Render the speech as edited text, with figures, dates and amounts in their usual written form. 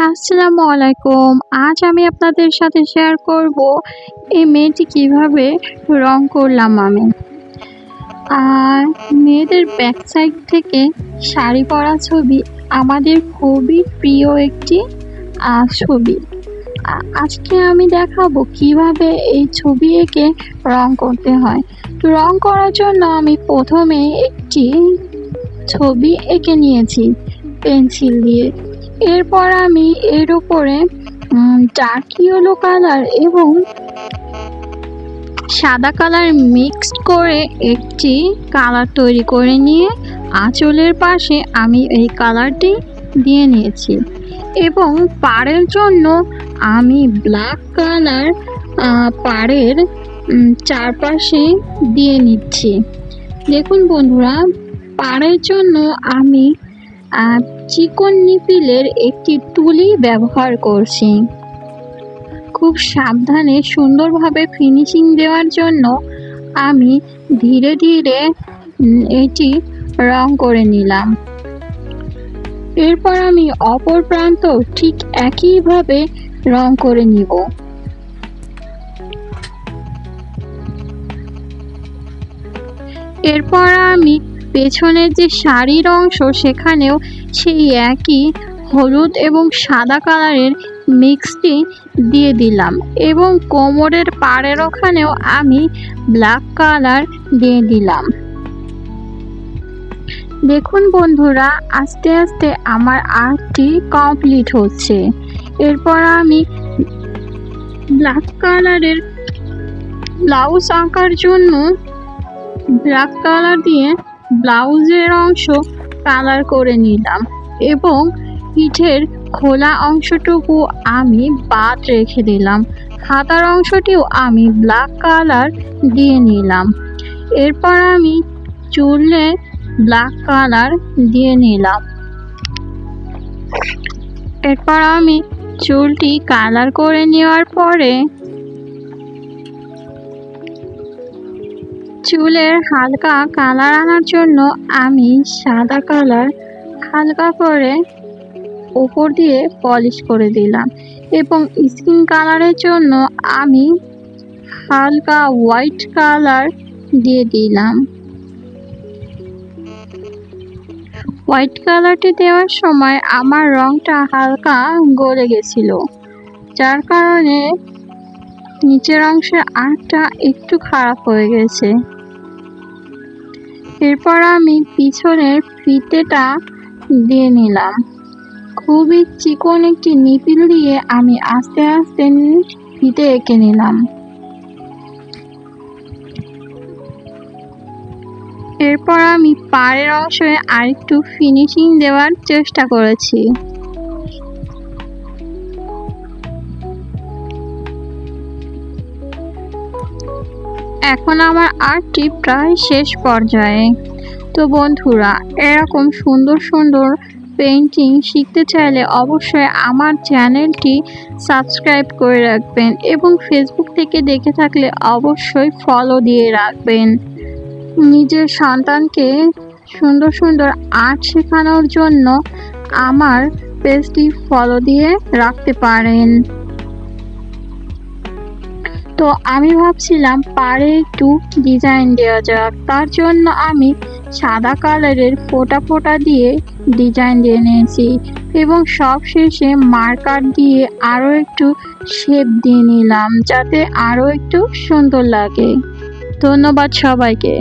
আসসালামু আলাইকুম। আজ আমি আপনাদের সাথে শেয়ার করব এই মেয়েটি কিভাবে রং করলাম আমি। আর মেয়েদের ব্যাক সাইড থেকে শাড়ি পরা ছবি আমাদের খুবই প্রিয় একটি ছবি। আজকে আমি দেখাবো কিভাবে এই ছবি এঁকে রং করতে হয়। তো রং করার জন্য আমি প্রথমে একটি ছবি এঁকে নিয়েছি পেন্সিল দিয়ে। এরপর আমি এর উপরে ডার্ক ইয়েলো কালার এবং সাদা কালার মিক্সড করে একটি কালার তৈরি করে নিয়ে আঁচলের পাশে আমি এই কালারটি দিয়ে নিয়েছি এবং পাড়ের জন্য আমি ব্ল্যাক কালার পাড়ের চারপাশে দিয়ে নিচ্ছি। দেখুন বন্ধুরা, পাড়ের জন্য আমি চিকন নিপিলের একটি তুলি ব্যবহার করছি। খুব সাবধানে সুন্দরভাবে ফিনিশিং দেওয়ার জন্য আমি ধীরে ধীরে এটি রং করে নিলাম। এরপর আমি অপর প্রান্ত ঠিক একইভাবে রং করে নিব। এরপর আমি পেছনের যে শাড়ির অংশ সেখানেও সেই একই হলুদ এবং সাদা কালারের মিক্সটি দিয়ে দিলাম এবং কোমরের পাড়ের ওখানেও আমি ব্ল্যাক কালার দিয়ে দিলাম। দেখুন বন্ধুরা, আস্তে আস্তে আমার আর্টটি কমপ্লিট হচ্ছে। এরপর আমি ব্ল্যাক কালারের ব্লাউজ আঁকার জন্য ব্ল্যাক কালার দিয়ে ব্লাউজের অংশ কালার করে নিলাম এবং পিঠের খোলা অংশটুকু আমি বাদ রেখে দিলাম। হাতার অংশটিও আমি ব্ল্যাক কালার দিয়ে নিলাম। এরপর আমি চুলে ব্ল্যাক কালার দিয়ে নিলাম। এরপর আমি চুলটি কালার করে নেওয়ার পরে চুলের হালকা কালার আনার জন্য আমি সাদা কালার হালকা করে উপর দিয়ে পলিশ করে দিলাম এবং স্কিন কালারের জন্য আমি হালকা হোয়াইট কালার দিয়ে দিলাম। হোয়াইট কালারটি দেওয়ার সময় আমার রংটা হালকা গলে গেছিল, যার কারণে নিচের অংশের আর্টটা একটু খারাপ হয়ে গেছে। এরপর আমি পিছনের ফিতেটা দিয়ে নিলাম। খুবই চিকন একটি নিপিল দিয়ে আমি আস্তে আস্তে ফিতে এঁকে নিলাম। এরপর আমি পাড়ের অংশে আরেকটু ফিনিশিং দেওয়ার চেষ্টা করেছি। এখন আমার আর্টটি প্রায় শেষ পর্যায়ে। তো বন্ধুরা, এরকম সুন্দর সুন্দর পেইন্টিং শিখতে চাইলে অবশ্যই আমার চ্যানেলটি সাবস্ক্রাইব করে রাখবেন এবং ফেসবুক থেকে দেখে থাকলে অবশ্যই ফলো দিয়ে রাখবেন। নিজের সন্তানকে সুন্দর সুন্দর আর্ট শেখানোর জন্য আমার পেজটি ফলো দিয়ে রাখতে পারেন। তো আমি ভাবছিলাম পাড়ে একটু ডিজাইন দেওয়া যাক, তার জন্য আমি সাদা কালারের ফোঁটা ফোঁটা দিয়ে ডিজাইন দিয়ে নিয়েছি এবং সব শেষে মার্কার দিয়ে আরও একটু শেপ দিয়ে নিলাম যাতে আরও একটু সুন্দর লাগে। ধন্যবাদ সবাইকে।